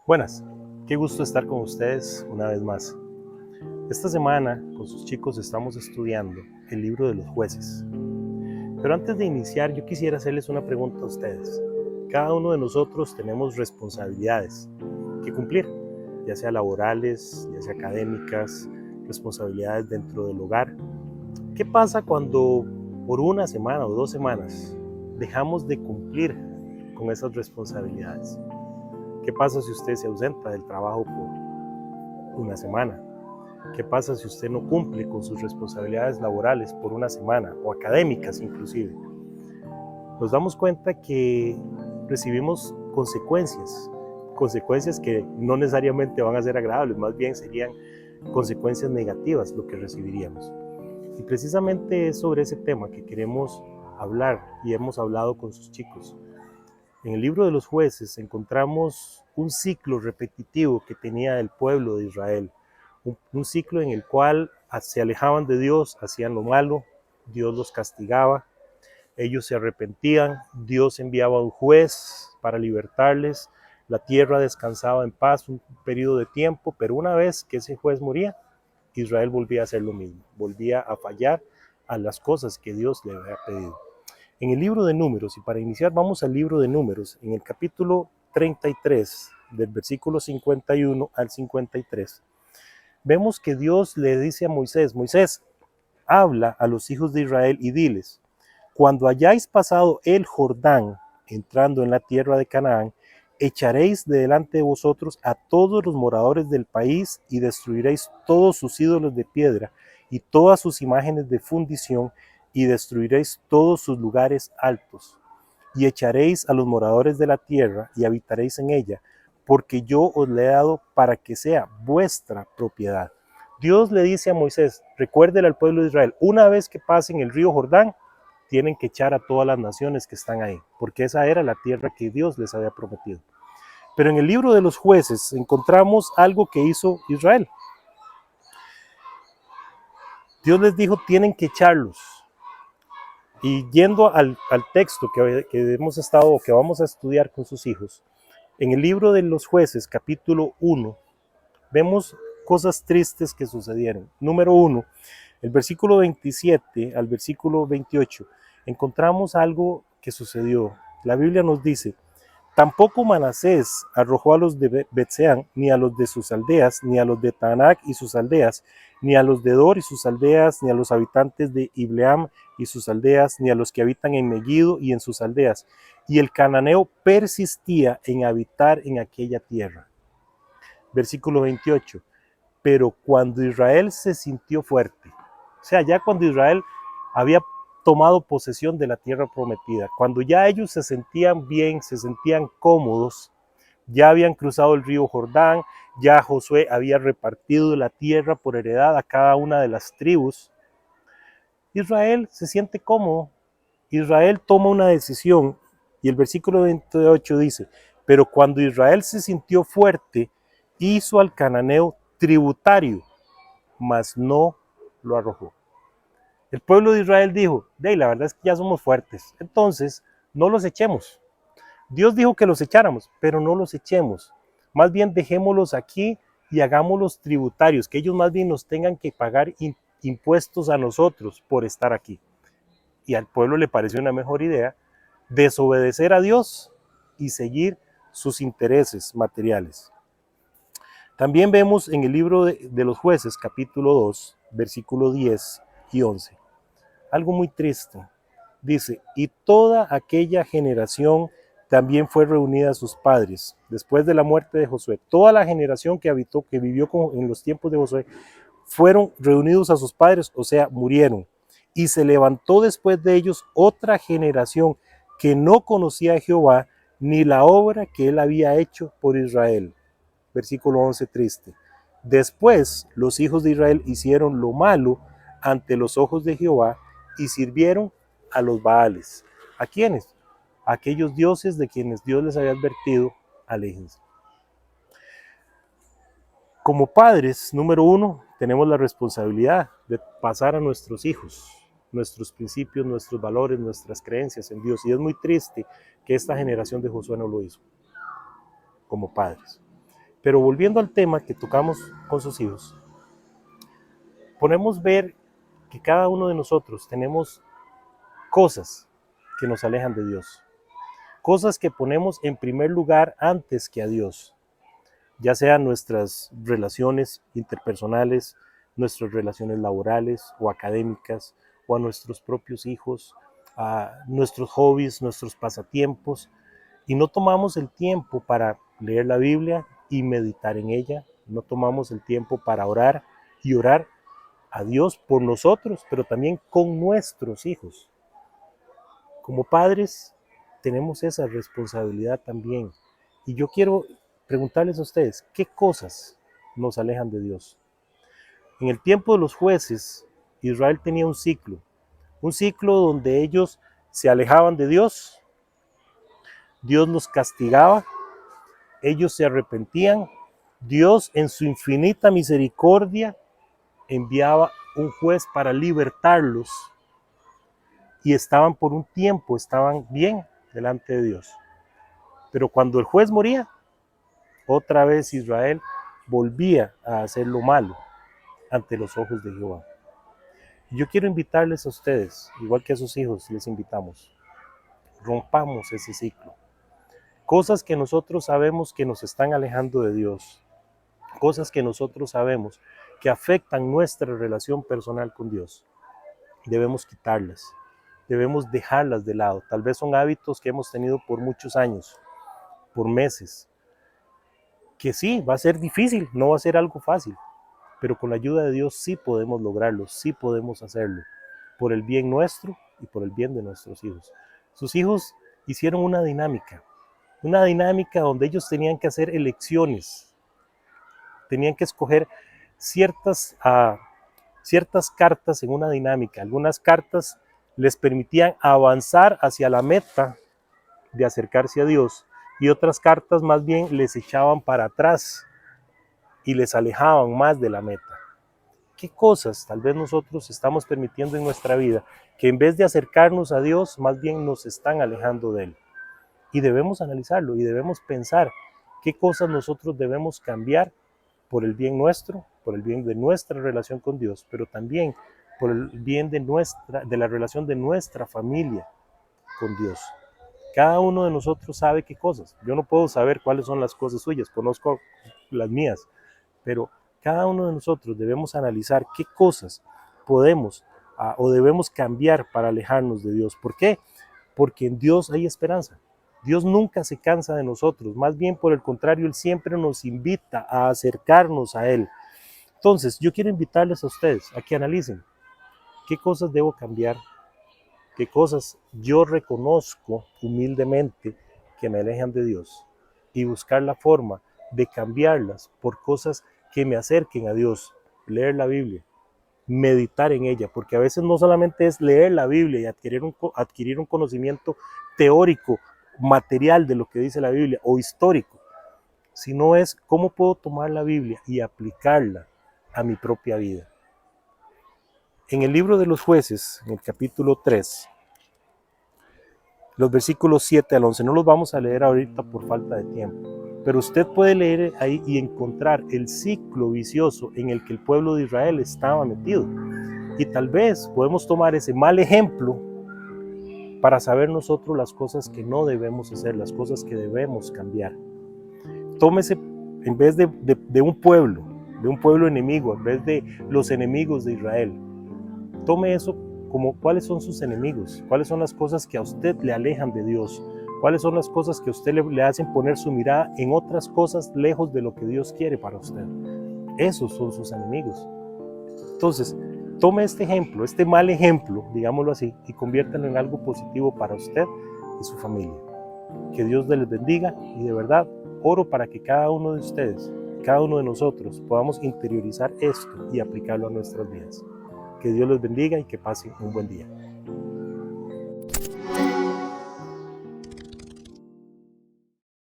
Buenas, qué gusto estar con ustedes una vez más. Esta semana con sus chicos estamos estudiando el libro de los jueces. Pero antes de iniciar yo quisiera hacerles una pregunta a ustedes. Cada uno de nosotros tenemos responsabilidades que cumplir, ya sea laborales, ya sea académicas, responsabilidades dentro del hogar. ¿Qué pasa cuando por una semana o 2 semanas dejamos de cumplir con esas responsabilidades? ¿Qué pasa si usted se ausenta del trabajo por una semana? ¿Qué pasa si usted no cumple con sus responsabilidades laborales por una semana o académicas inclusive? Nos damos cuenta que recibimos consecuencias que no necesariamente van a ser agradables, más bien serían consecuencias negativas lo que recibiríamos. Y precisamente es sobre ese tema que queremos hablar y hemos hablado con sus chicos. En el libro de los jueces encontramos un ciclo repetitivo que tenía el pueblo de Israel, un ciclo en el cual se alejaban de Dios, hacían lo malo, Dios los castigaba, ellos se arrepentían, Dios enviaba un juez para libertarles, la tierra descansaba en paz un periodo de tiempo, pero una vez que ese juez moría, Israel volvía a hacer lo mismo, volvía a fallar a las cosas que Dios le había pedido. En el libro de Números, y para iniciar vamos al libro de Números, en el capítulo 33, del versículo 51 al 53, vemos que Dios le dice a Moisés, Moisés, habla a los hijos de Israel y diles, cuando hayáis pasado el Jordán, entrando en la tierra de Canaán, echaréis de delante de vosotros a todos los moradores del país y destruiréis todos sus ídolos de piedra y todas sus imágenes de fundición y destruiréis todos sus lugares altos. Y echaréis a los moradores de la tierra y habitaréis en ella, porque yo os la he dado para que sea vuestra propiedad. Dios le dice a Moisés, recuérdele al pueblo de Israel, una vez que pasen el río Jordán, tienen que echar a todas las naciones que están ahí, porque esa era la tierra que Dios les había prometido. Pero en el libro de los jueces encontramos algo que hizo Israel. Dios les dijo, tienen que echarlos. Y yendo al texto que hemos estado o que vamos a estudiar con sus hijos, en el libro de los jueces, capítulo 1, vemos cosas tristes que sucedieron. Número 1, el versículo 27 al versículo 28, encontramos algo que sucedió. La Biblia nos dice, tampoco Manasés arrojó a los de Betseán, ni a los de sus aldeas, ni a los de Taanac y sus aldeas, ni a los de Dor y sus aldeas, ni a los habitantes de Ibleam y sus aldeas, ni a los que habitan en Megiddo y en sus aldeas. Y el cananeo persistía en habitar en aquella tierra. Versículo 28. Pero cuando Israel se sintió fuerte, o sea, ya cuando Israel había tomado posesión de la tierra prometida, cuando ya ellos se sentían bien, se sentían cómodos, ya habían cruzado el río Jordán, ya Josué había repartido la tierra por heredad a cada una de las tribus, Israel se siente cómodo, Israel toma una decisión y el versículo 28 dice, pero cuando Israel se sintió fuerte, hizo al cananeo tributario, mas no lo arrojó. El pueblo de Israel dijo, la verdad es que ya somos fuertes, entonces no los echemos. Dios dijo que los echáramos, pero no los echemos. Más bien dejémoslos aquí y hagámoslos tributarios, que ellos más bien nos tengan que pagar impuestos a nosotros por estar aquí. Y al pueblo le pareció una mejor idea desobedecer a Dios y seguir sus intereses materiales. También vemos en el libro de los jueces, capítulo 2, versículo 10 y 11, algo muy triste. Dice, y toda aquella generación también fue reunida a sus padres, después de la muerte de Josué. Toda la generación que habitó, que vivió en los tiempos de Josué, fueron reunidos a sus padres, o sea, murieron. Y se levantó después de ellos otra generación que no conocía a Jehová, ni la obra que él había hecho por Israel. Versículo 11, triste. Después los hijos de Israel hicieron lo malo ante los ojos de Jehová y sirvieron a los Baales. ¿A quiénes? A aquellos dioses de quienes Dios les había advertido, aléjense. Como padres, número 1, tenemos la responsabilidad de pasar a nuestros hijos nuestros principios, nuestros valores, nuestras creencias en Dios. Y es muy triste que esta generación de Josué no lo hizo como padres. Pero volviendo al tema que tocamos con sus hijos, podemos ver que cada uno de nosotros tenemos cosas que nos alejan de Dios, cosas que ponemos en primer lugar antes que a Dios, ya sean nuestras relaciones interpersonales, nuestras relaciones laborales o académicas, o a nuestros propios hijos, a nuestros hobbies, nuestros pasatiempos, y no tomamos el tiempo para leer la Biblia y meditar en ella, no tomamos el tiempo para orar y orar a Dios por nosotros, pero también con nuestros hijos. Como padres tenemos esa responsabilidad también. Y yo quiero preguntarles a ustedes, ¿qué cosas nos alejan de Dios? En el tiempo de los jueces, Israel tenía un ciclo donde ellos se alejaban de Dios, Dios los castigaba, ellos se arrepentían, Dios en su infinita misericordia enviaba un juez para libertarlos y estaban por un tiempo, estaban bien delante de Dios. Pero cuando el juez moría, otra vez Israel volvía a hacer lo malo ante los ojos de Jehová. Y yo quiero invitarles a ustedes, igual que a sus hijos les invitamos, rompamos ese ciclo. Cosas que nosotros sabemos que nos están alejando de Dios, cosas que nosotros sabemos que afectan nuestra relación personal con Dios, debemos quitarlas, debemos dejarlas de lado. Tal vez son hábitos que hemos tenido por muchos años, por meses, que sí, va a ser difícil, no va a ser algo fácil, pero con la ayuda de Dios sí podemos lograrlo, sí podemos hacerlo, por el bien nuestro y por el bien de nuestros hijos. Sus hijos hicieron una dinámica donde ellos tenían que hacer elecciones, tenían que escoger ciertas cartas en una dinámica. Algunas cartas les permitían avanzar hacia la meta de acercarse a Dios y otras cartas más bien les echaban para atrás y les alejaban más de la meta. ¿Qué cosas tal vez nosotros estamos permitiendo en nuestra vida que en vez de acercarnos a Dios, más bien nos están alejando de Él? Y debemos analizarlo y debemos pensar qué cosas nosotros debemos cambiar por el bien nuestro, por el bien de nuestra relación con Dios, pero también por el bien de la relación de nuestra familia con Dios. Cada uno de nosotros sabe qué cosas. Yo no puedo saber cuáles son las cosas suyas, conozco las mías, pero cada uno de nosotros debemos analizar qué cosas podemos o debemos cambiar para alejarnos de Dios. ¿Por qué? Porque en Dios hay esperanza. Dios nunca se cansa de nosotros, más bien por el contrario, Él siempre nos invita a acercarnos a Él. Entonces, yo quiero invitarles a ustedes a que analicen qué cosas debo cambiar, qué cosas yo reconozco humildemente que me alejan de Dios y buscar la forma de cambiarlas por cosas que me acerquen a Dios. Leer la Biblia, meditar en ella, porque a veces no solamente es leer la Biblia y adquirir un conocimiento teórico, material de lo que dice la Biblia o histórico, sino es cómo puedo tomar la Biblia y aplicarla a mi propia vida. En el libro de los jueces, en el capítulo 3, los versículos 7 al 11, no los vamos a leer ahorita por falta de tiempo, pero usted puede leer ahí y encontrar el ciclo vicioso en el que el pueblo de Israel estaba metido. Y tal vez podemos tomar ese mal ejemplo para saber nosotros las cosas que no debemos hacer, las cosas que debemos cambiar. Tómese, en vez de un pueblo enemigo, en vez de los enemigos de Israel, tome eso como cuáles son sus enemigos, cuáles son las cosas que a usted le alejan de Dios, cuáles son las cosas que a usted le hacen poner su mirada en otras cosas lejos de lo que Dios quiere para usted. Esos son sus enemigos. Entonces, tome este ejemplo, este mal ejemplo, digámoslo así, y conviértalo en algo positivo para usted y su familia. Que Dios les bendiga y de verdad oro para que cada uno de ustedes, cada uno de nosotros podamos interiorizar esto y aplicarlo a nuestras vidas. Que Dios les bendiga y que pasen un buen día.